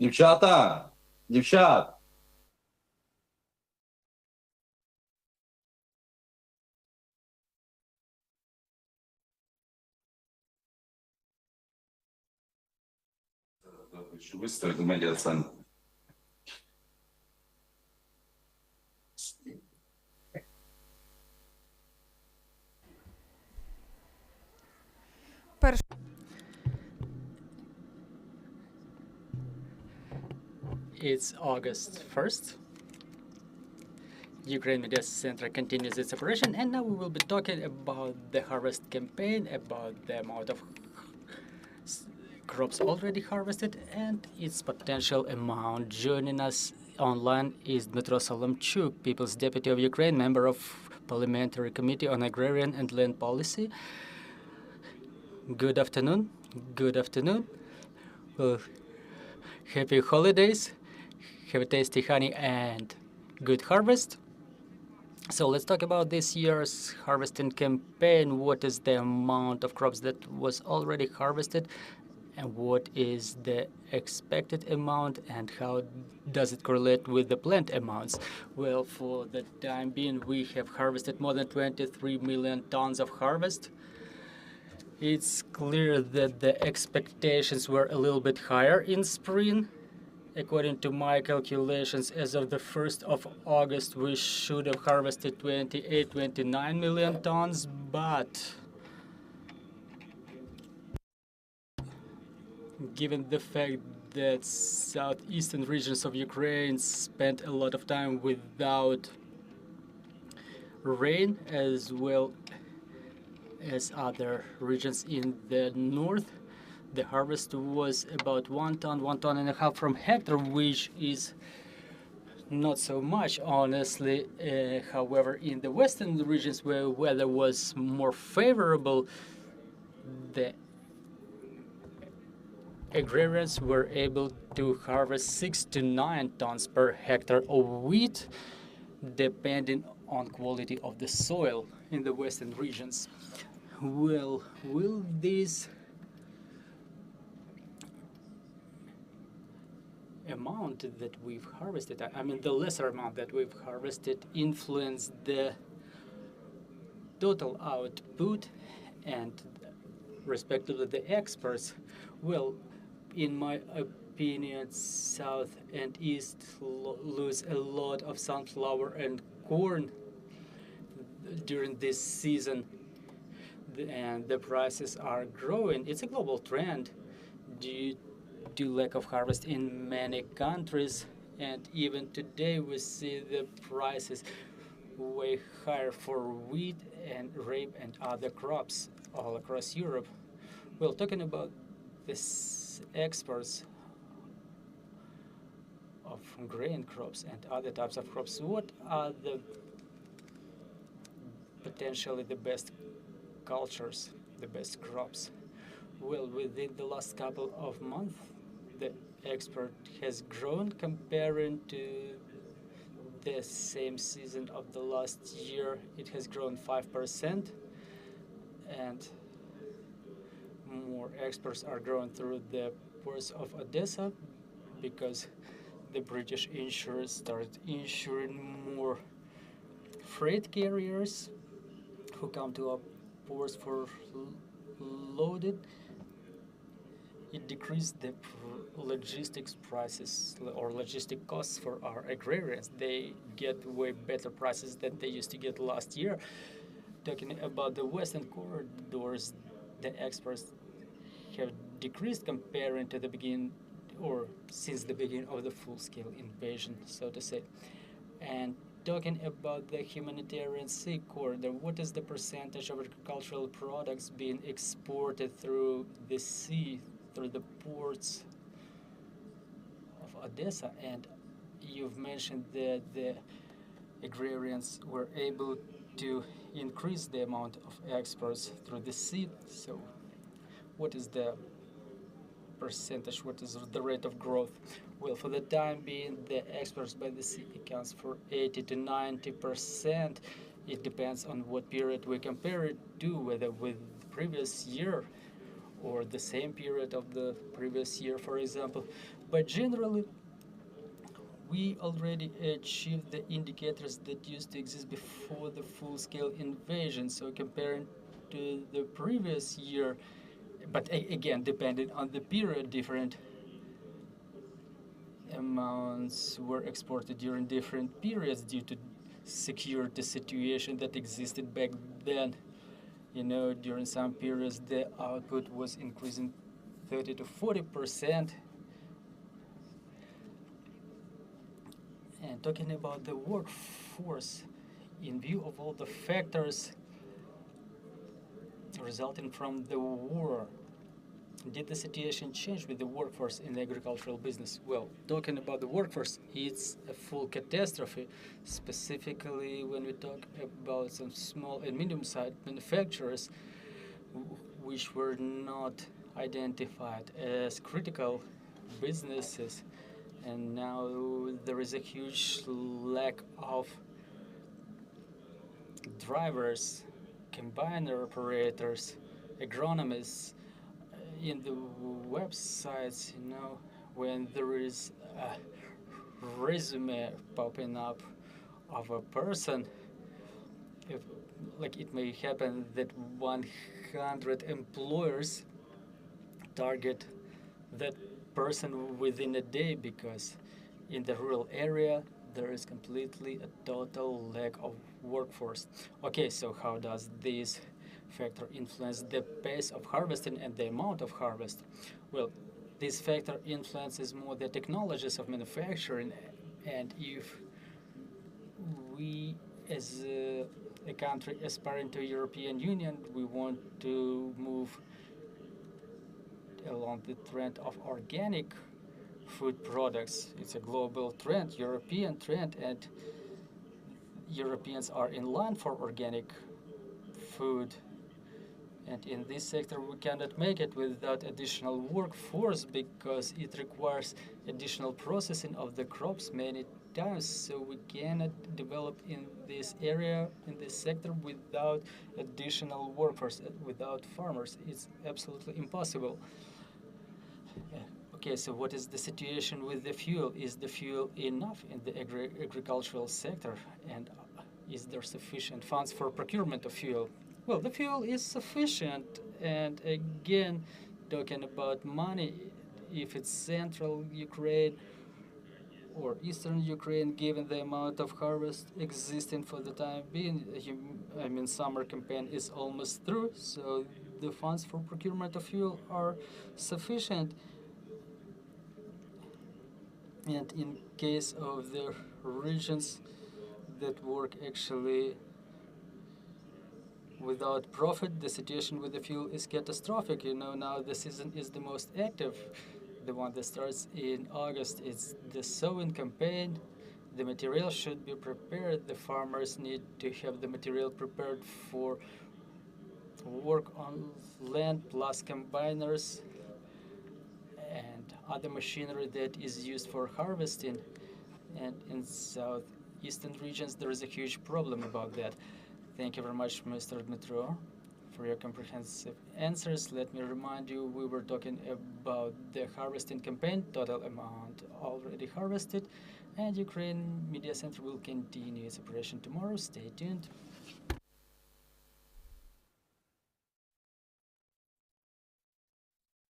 Дівчата, дівчат. Быстро до медиацентра. It's August 1st. Ukraine Media Center continues its operation, and now we will be talking about the harvest campaign, about the amount of crops already harvested, and its potential amount. Joining us online is Dmytro Solomchuk, People's Deputy of Ukraine, member of Parliamentary Committee on Agrarian and Land Policy. Good afternoon. Good afternoon. Well, happy holidays. Have a tasty honey and good harvest. So let's talk about this year's harvesting campaign. What is the amount of crops that was already harvested, and what is the expected amount, and how does it correlate with the planned amounts? Well, for the time being, we have harvested more than 23 million tons of harvest. It's clear that the expectations were a little bit higher in spring. According to my calculations, as of the 1st of August, we should have harvested 29 million tons, but given the fact that southeastern regions of Ukraine spent a lot of time without rain, as well as other regions in the north, the harvest was about 1 ton, 1.5 tons from hectare, which is not so much, honestly. However, in the western regions where weather was more favorable, the agrarians were able to harvest 6 to 9 tons per hectare of wheat, depending on quality of the soil in the western regions. Well, will this amount that we've harvested, I mean the lesser amount that we've harvested, influence the total output and respectively the exports? Well, in my opinion, south and east lose a lot of sunflower and corn during this season, and the prices are growing. It's a global trend due to lack of harvest in many countries, and even today we see the prices way higher for wheat and rape and other crops all across Europe. Well, talking about this exports of grain crops and other types of crops, what are the potentially the best cultures, the best crops? Well, within the last couple of months, the export has grown comparing to the same season of the last year. It has grown 5%, and more exports are growing through the ports of Odessa because the British insurers started insuring more freight carriers who come to our ports for loaded. It decreased the logistics prices or logistic costs for our agrarians. They get way better prices than they used to get last year. Talking about the western corridors, the exports have decreased comparing to the beginning or since the beginning of the full-scale invasion, so to say. And talking about the humanitarian sea corridor, what is the percentage of agricultural products being exported through the sea, through the ports of Odessa? And you've mentioned that the agrarians were able to increase the amount of exports through the sea. So what is the percentage, what is the rate of growth? Well, for the time being, the exports by the sea accounts for 80 to 90%. It depends on what period we compare it to, whether with the previous year or the same period of the previous year, for example. But generally, we already achieved the indicators that used to exist before the full-scale invasion. So comparing to the previous year, but again, depending on the period, different amounts were exported during different periods due to security situation that existed back then. You know, during some periods the output was increasing 30 to 40%. And talking about the workforce, in view of all the factors resulting from the war, did the situation change with the workforce in the agricultural business? Well, talking about the workforce, it's a full catastrophe, specifically when we talk about some small and medium-sized manufacturers which were not identified as critical businesses. And now there is a huge lack of drivers, combiner operators, agronomists. In the websites, you know, when there is a resume popping up of a person, if, like it may happen that 100 employers target that person within a day, because in the rural area there is completely a total lack of workforce. Okay, so how does this factor influence the pace of harvesting and the amount of harvest? Well, this factor influences more the technologies of manufacturing, and if we as a country aspiring to European Union, we want to move along the trend of organic food products. It's a global trend, European trend, and Europeans are in line for organic food. And in this sector, we cannot make it without additional workforce, because it requires additional processing of the crops many times. So we cannot develop in this area, in this sector, without additional workforce, without farmers. It's absolutely impossible. Okay, so what is the situation with the fuel? Is the fuel enough in the agricultural sector? And is there sufficient funds for procurement of fuel? Well, the fuel is sufficient, and again, talking about money, if it's central Ukraine or eastern Ukraine, given the amount of harvest existing for the time being, I mean, summer campaign is almost through, so the funds for procurement of fuel are sufficient. And in case of the regions that work actually without profit, the situation with the fuel is catastrophic. You know, now the season is the most active, the one that starts in August. It's the sowing campaign. The material should be prepared. The farmers need to have the material prepared for work on land, plus combiners and other machinery that is used for harvesting. And in southeastern regions, there is a huge problem about that. Thank you very much, Mr. Dmytro, for your comprehensive answers. Let me remind you, we were talking about the harvesting campaign, total amount already harvested, and Ukraine Media Center will continue its operation tomorrow. Stay tuned.